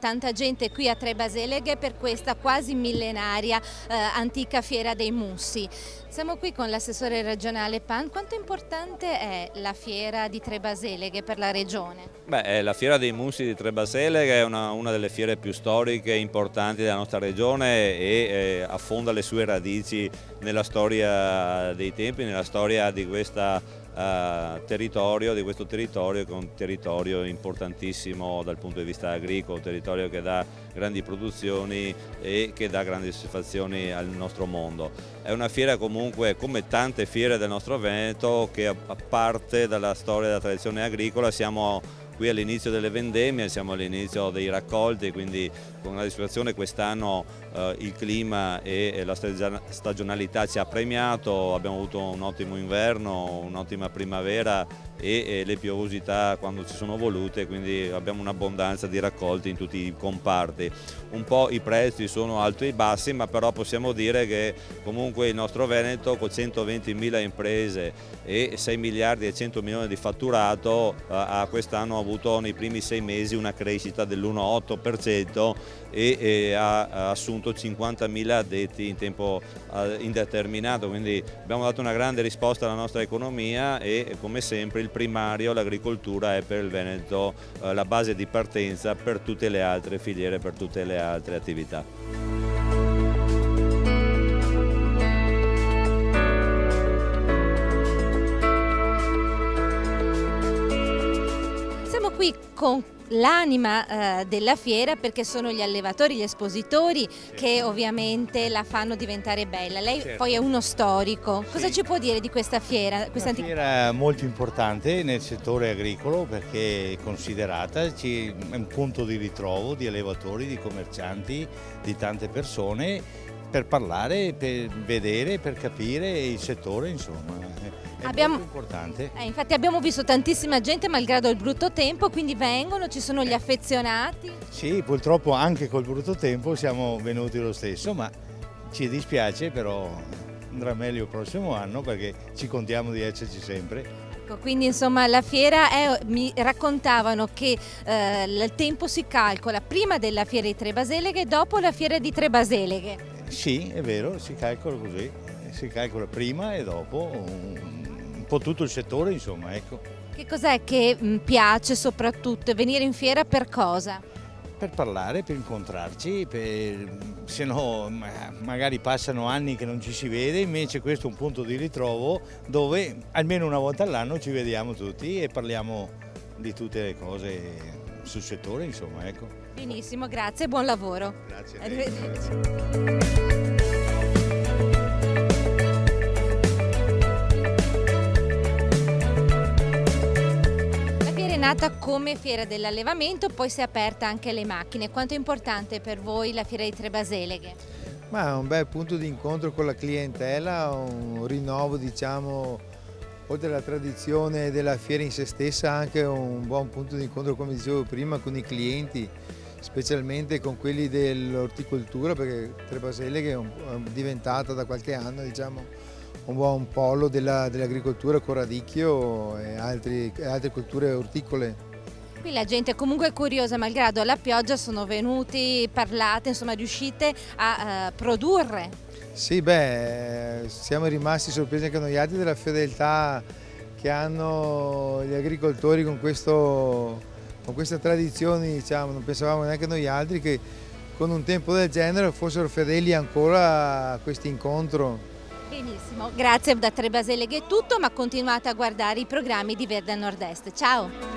tanta gente qui a Tre Baseleghe per questa quasi millenaria antica fiera dei mussi. Siamo qui con l'assessore regionale Pan. Quanto importante è la fiera di Tre Baseleghe per la regione? Beh, la fiera dei mussi di Tre Baseleghe è una delle fiere più storiche e importanti della nostra regione e affonda le sue radici nella storia dei tempi, nella storia di questo territorio, che è un territorio importantissimo dal punto di vista agricolo, un territorio che dà grandi produzioni e che dà grandi soddisfazioni al nostro mondo. È una fiera comunque, come tante fiere del nostro Veneto, che parte dalla storia della tradizione agricola. Siamo qui all'inizio delle vendemmie, siamo all'inizio dei raccolti, quindi con una situazione quest'anno il clima e la stagionalità ci ha premiato, abbiamo avuto un ottimo inverno, un'ottima primavera e le piovosità quando ci sono volute, quindi abbiamo un'abbondanza di raccolti in tutti i comparti. Un po' i prezzi sono alti e bassi, ma però possiamo dire che comunque il nostro Veneto, con 120.000 imprese e 6 miliardi e 100 milioni di fatturato, quest'anno ha avuto nei primi 6 mesi una crescita dell'1,8% e ha assunto 50.000 addetti in tempo indeterminato, quindi abbiamo dato una grande risposta alla nostra economia e come sempre il primario, l'agricoltura, è per il Veneto la base di partenza per tutte le altre filiere, per tutte le altre attività. Siamo qui con l'anima della fiera perché sono gli allevatori, gli espositori che ovviamente la fanno diventare bella. Lei poi è uno storico. Cosa ci può dire di questa fiera? Una fiera molto importante nel settore agricolo perché è considerata, è un punto di ritrovo di allevatori, di commercianti, di tante persone per parlare, per vedere, per capire il settore, insomma. È molto importante. Infatti abbiamo visto tantissima gente malgrado il brutto tempo, quindi vengono, ci sono gli affezionati. Sì, purtroppo anche col brutto tempo siamo venuti lo stesso, ma ci dispiace, però andrà meglio il prossimo anno perché ci contiamo di esserci sempre. Ecco, quindi insomma la fiera mi raccontavano che il tempo si calcola prima della fiera di Tre Baseleghe e dopo la fiera di Tre Baseleghe. Sì, è vero, si calcola così, si calcola prima e dopo, un po' tutto il settore, insomma, ecco. Che cos'è che piace soprattutto? Venire in fiera per cosa? Per parlare, per incontrarci, se no magari passano anni che non ci si vede, invece questo è un punto di ritrovo dove almeno una volta all'anno ci vediamo tutti e parliamo di tutte le cose sul settore, insomma, ecco. Benissimo, grazie, buon lavoro. Grazie. Arrivederci. È nata come fiera dell'allevamento, poi si è aperta anche alle macchine. Quanto è importante per voi la fiera di Tre Baseleghe? Ma è un bel punto di incontro con la clientela, un rinnovo, diciamo, oltre alla tradizione della fiera in se stessa, anche un buon punto di incontro, come dicevo prima, con i clienti, specialmente con quelli dell'orticoltura, perché Tre Baseleghe è diventata da qualche anno, diciamo, un buon polo dell'agricoltura con radicchio e altre colture orticole. Qui la gente è comunque curiosa, malgrado la pioggia sono venuti, parlate, insomma riuscite a produrre. Sì, siamo rimasti sorpresi anche noi altri della fedeltà che hanno gli agricoltori con questa tradizione, diciamo. Non pensavamo neanche noi altri che con un tempo del genere fossero fedeli ancora a questo incontro. Benissimo, grazie. Da Tre Baseleghe è tutto, ma continuate a guardare i programmi di Verde a Nord-Est. Ciao!